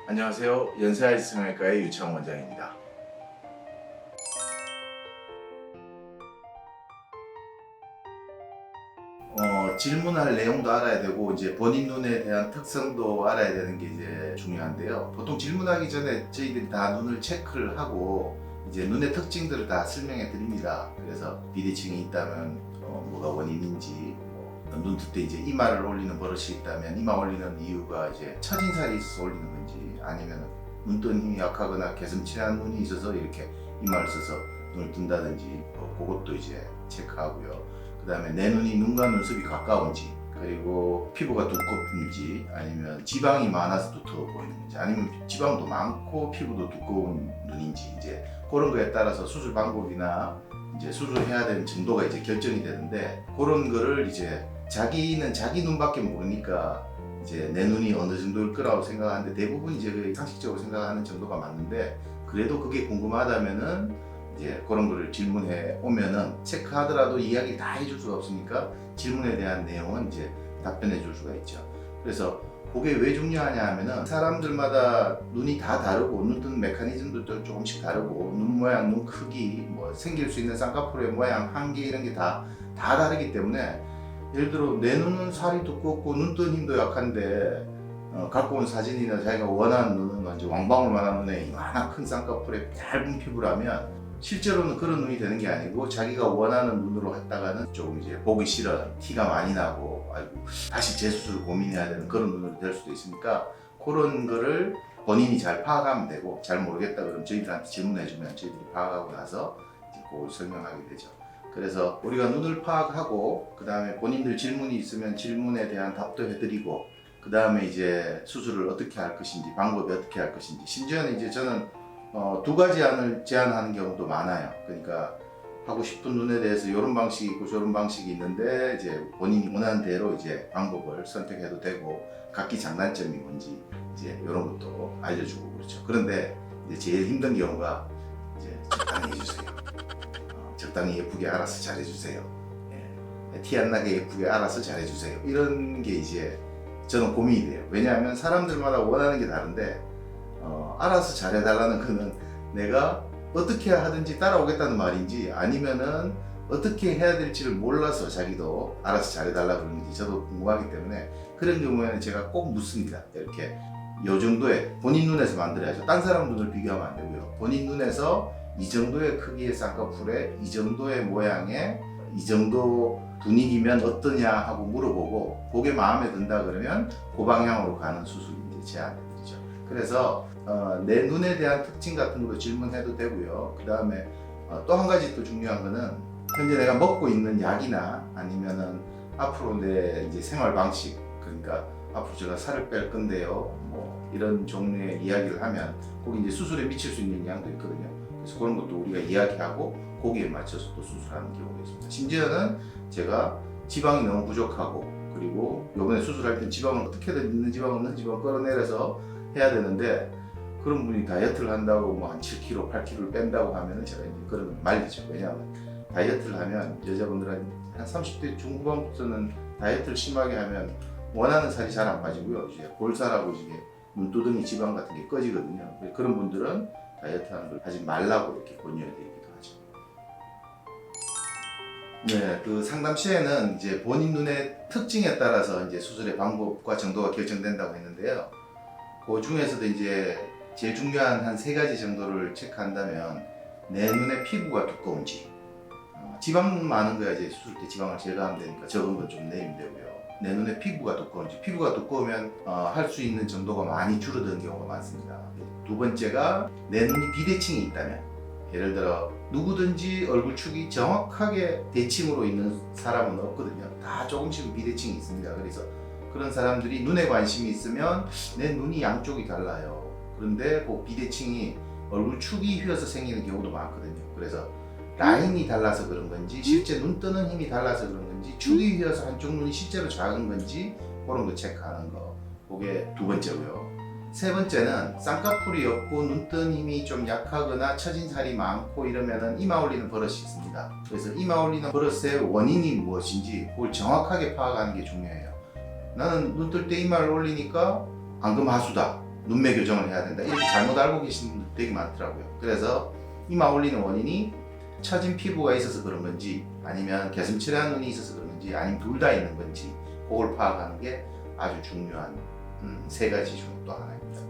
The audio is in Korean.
안녕하세요. 연세아이스 성형외과의 유창 원장입니다. 질문할 내용도 알아야 되고 이제 본인 눈에 대한 특성도 알아야 되는 게 이제 중요한데요. 보통 질문하기 전에 저희들이 다 눈을 체크를 하고 이제 눈의 특징들을 다 설명해 드립니다. 그래서 비대칭이 있다면 뭐가 원인인지, 눈뜰 때 이제 이마를 올리는 버릇이 있다면 이마 올리는 이유가 이제 처진살이 있어서 올리는 건지, 아니면 눈뜬 힘이 약하거나 개슴치레한 눈이 있어서 이렇게 이마를 써서 눈을 뜬다든지, 그것도 이제 체크하고요. 그 다음에 내 눈이 눈과 눈썹이 가까운지, 그리고 피부가 두껍은지, 아니면 지방이 많아서 두터워 보이는 건지, 아니면 지방도 많고 피부도 두꺼운 눈인지, 이제 그런 거에 따라서 수술 방법이나 이제 수술해야 되는 정도가 이제 결정이 되는데, 그런 거를 이제 자기는 자기 눈밖에 모르니까 이제 내 눈이 어느 정도일 거라고 생각하는데, 대부분 이제 상식적으로 생각하는 정도가 맞는데, 그래도 그게 궁금하다면은 이제 그런 거를 질문해 오면은 체크하더라도 이야기 다 해줄 수가 없으니까 질문에 대한 내용은 이제 답변해 줄 수가 있죠. 그래서 그게 왜 중요하냐 하면은 사람들마다 눈이 다 다르고 눈 뜨는 메커니즘도 조금씩 다르고 눈 모양, 눈 크기, 생길 수 있는 쌍꺼풀의 모양, 한계 이런 게 다 다르기 때문에, 예를 들어 내 눈은 살이 두껍고 눈 뜨는 힘도 약한데 갖고 온 사진이나 자기가 원하는 눈은 이제 왕방울만한 눈에 이만한 큰 쌍꺼풀에 얇은 피부라면 실제로는 그런 눈이 되는 게 아니고, 자기가 원하는 눈으로 했다가는 조금 이제 보기 싫은, 티가 많이 나고, 아이고 다시 재수술을 고민해야 되는 그런 눈으로 될 수도 있으니까, 그런 거를 본인이 잘 파악하면 되고, 잘 모르겠다 그러면 저희들한테 질문해 주면 저희들이 파악하고 나서 이제 그걸 설명하게 되죠. 그래서 우리가 눈을 파악하고, 그 다음에 본인들 질문이 있으면 질문에 대한 답도 해드리고, 그 다음에 이제 수술을 어떻게 할 것인지, 방법이 어떻게 할 것인지, 심지어는 이제 저는 두 가지 안을 제안하는 경우도 많아요. 그러니까 하고 싶은 눈에 대해서 이런 방식이 있고 저런 방식이 있는데, 이제 본인이 원하는 대로 이제 방법을 선택해도 되고, 각기 장단점이 뭔지 이제 이런 것도 알려주고 그렇죠. 그런데 이제 제일 힘든 경우가 이제 적당히 해주세요. 적당히 예쁘게 알아서 잘해주세요. 티 안 나게 예쁘게 알아서 잘해주세요. 이런 게 이제 저는 고민이 돼요. 왜냐하면 사람들마다 원하는 게 다른데, 알아서 잘해달라는 거는 내가 어떻게 하든지 따라오겠다는 말인지, 아니면은 어떻게 해야 될지를 몰라서 자기도 알아서 잘해달라 그러는지 저도 궁금하기 때문에, 그런 경우에는 제가 꼭 묻습니다. 이렇게 요 정도의 본인 눈에서 만들어야죠. 딴 사람 눈을 비교하면 안 되고요. 본인 눈에서 이 정도의 크기의 쌍꺼풀에 이 정도의 모양에 이 정도 분위기면 어떠냐 하고 물어보고, 그게 마음에 든다 그러면 그 방향으로 가는 수술을 이제 제안해드리죠. 그래서 내 눈에 대한 특징 같은 것도 질문해도 되고요. 그 다음에 또 한 가지 또 중요한 거는, 현재 내가 먹고 있는 약이나 아니면은 앞으로 내 이제 생활 방식, 그러니까 앞으로 제가 살을 뺄 건데요, 이런 종류의 이야기를 하면 거기 이제 수술에 미칠 수 있는 영향도 있거든요. 그래서 그런 것도 우리가 이야기하고 거기에 맞춰서 또 수술하는 경우가 있습니다. 심지어는 제가 지방이 너무 부족하고, 그리고 요번에 수술할 때 지방을 어떻게든 있는 지방 없는 지방 끌어내려서 해야 되는데, 그런 분이 다이어트를 한다고 한 7kg, 8kg를 뺀다고 하면은 제가 이제 그러면 말리죠. 왜냐하면 다이어트를 하면 여자분들은 한 30대 중후반부터는 다이어트를 심하게 하면 원하는 살이 잘 안 빠지고요. 이제 볼살하고 이게 눈두덩이 지방 같은 게 꺼지거든요. 그런 분들은 다이어트 하는 걸 하지 말라고 이렇게 권유해드리기도 하죠. 네, 그 상담 시에는 이제 본인 눈의 특징에 따라서 이제 수술의 방법과 정도가 결정된다고 했는데요. 그 중에서도 이제 제일 중요한 한 3가지 정도를 체크한다면, 내 눈의 피부가 두꺼운지, 지방 많은 거야 이제 수술 때 지방을 제거하면 되니까 적은 건 좀 내리면 되고요. 내 눈의 피부가 두꺼운지, 피부가 두꺼우면 할 수 있는 정도가 많이 줄어드는 경우가 많습니다. 두 번째가 내 눈이 비대칭이 있다면, 예를 들어 누구든지 얼굴축이 정확하게 대칭으로 있는 사람은 없거든요. 다 조금씩은 비대칭이 있습니다. 그래서 그런 사람들이 눈에 관심이 있으면 내 눈이 양쪽이 달라요. 그런데 그 비대칭이 얼굴축이 휘어서 생기는 경우도 많거든요. 그래서 라인이 달라서 그런 건지, 실제 눈 뜨는 힘이 달라서 그런 건지, 축이 휘어서 한쪽 눈이 실제로 작은 건지, 그런 거 체크하는 거. 그게 두 번째고요. 세 번째는 쌍꺼풀이 없고 눈 뜨는 힘이 좀 약하거나 처진 살이 많고 이러면은 이마 올리는 버릇이 있습니다. 그래서 이마 올리는 버릇의 원인이 무엇인지 그걸 정확하게 파악하는 게 중요해요. 나는 눈 뜰 때 이마를 올리니까 안금 하수다. 눈매 교정을 해야 된다 이렇게 잘못 알고 계신 분들 되게 많더라고요. 그래서 이마 올리는 원인이 처진 피부가 있어서 그런 건지 아니면 개슴츠레한 눈이 있어서 그런 건지 아니면 둘 다 있는 건지 그걸 파악하는 게 아주 중요한 세 가지 중 또 하나입니다.